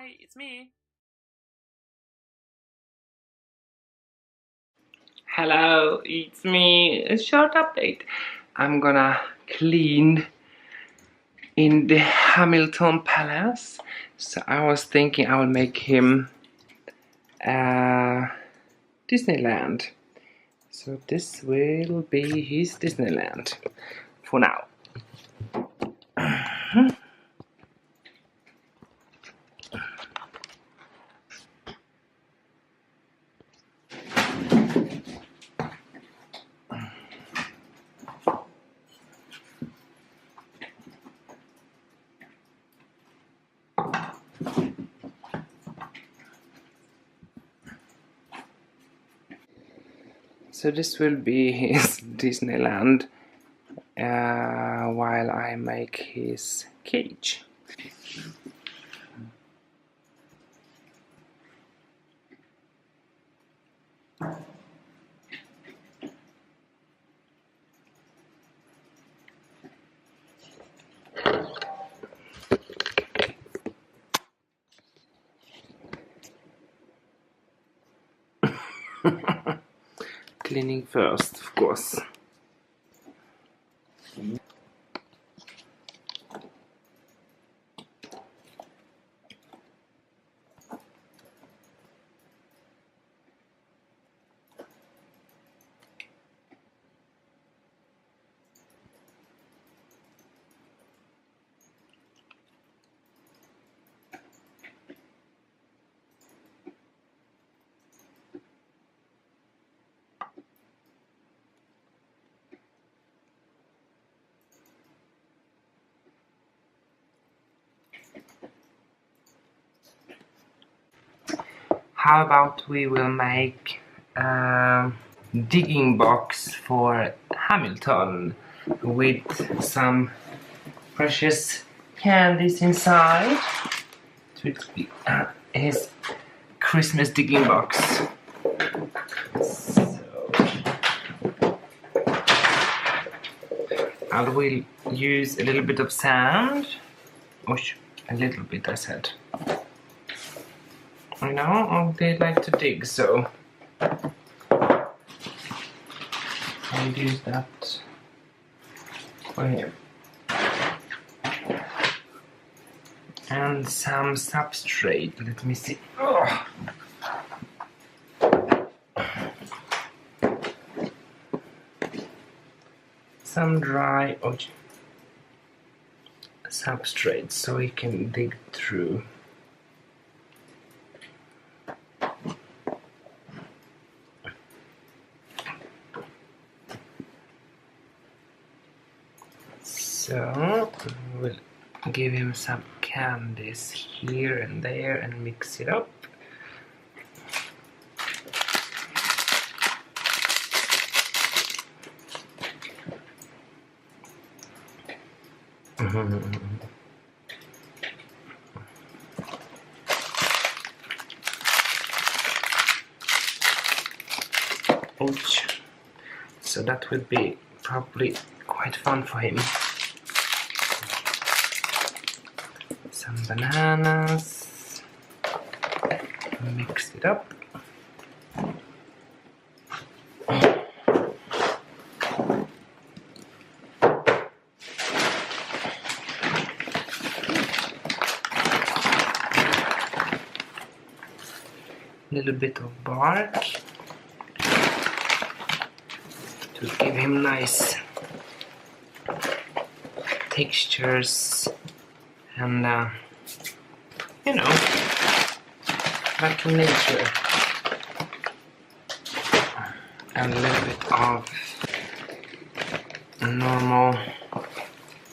Hi, it's me. Hello, it's me. A short update. I'm gonna clean in the Hamilton Palace. So I was thinking I will make him Disneyland. So this will be his Disneyland for now. So this will be his Disneyland while I make his cage. Cleaning first, of course. How about we will make a digging box for Hamilton with some precious candies inside. So it will be his Christmas digging box. So I will use a little bit of sand. Oh, a little bit, I said. I know they like to dig, so I'll use that for him. And some substrate. Let me see. Oh. Some dry substrate so he can dig through. So we'll give him some candies here and there and mix it up. Ouch. So that will be probably quite fun for him. Some bananas, mix it up. A little bit of bark to give him nice textures and you know, like in nature. And a little bit of normal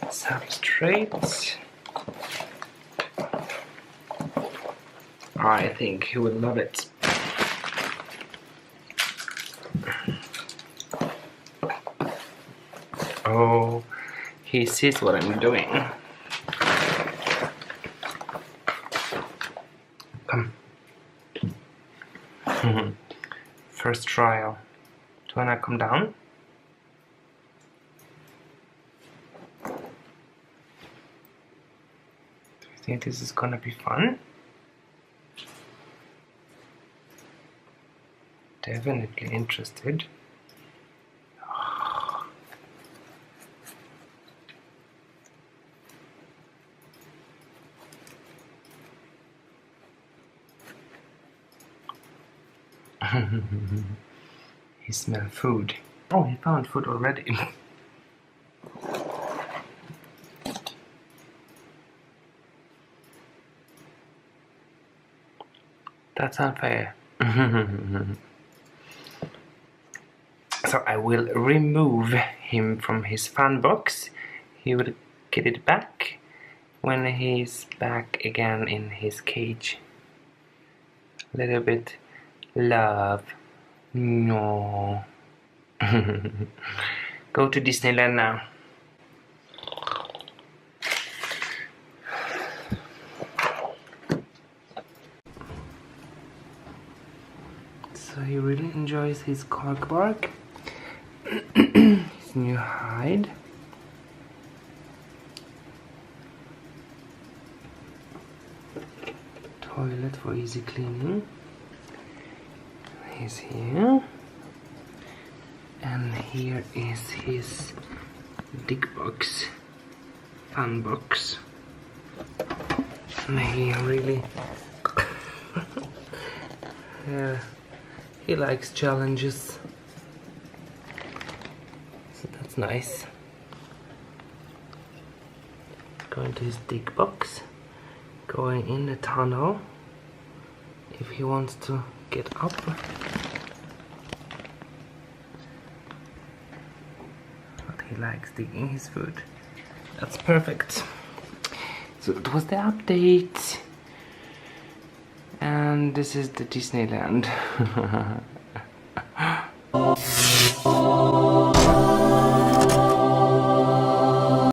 substrate. I think he will love it. Oh, he sees what I'm doing. Come. First trial. Do you wanna come down? Do you think this is gonna be fun? definitely interested. He smelled food. Oh, he found food already. That's unfair. So I will remove him from his fun box. He will get it back when he's back again in his cage. A little bit love. No. Go to Disneyland now. So he really enjoys his cork bark. His new hide. Toilet for easy cleaning. He's here. And here is his DIGGBOX, FUNBOX. And he really he likes challenges. So that's nice. Going to his DIGGBOX, going in the tunnel if he wants to get up. He likes digging his food. That's perfect. So it was the update. And this is the Disneyland.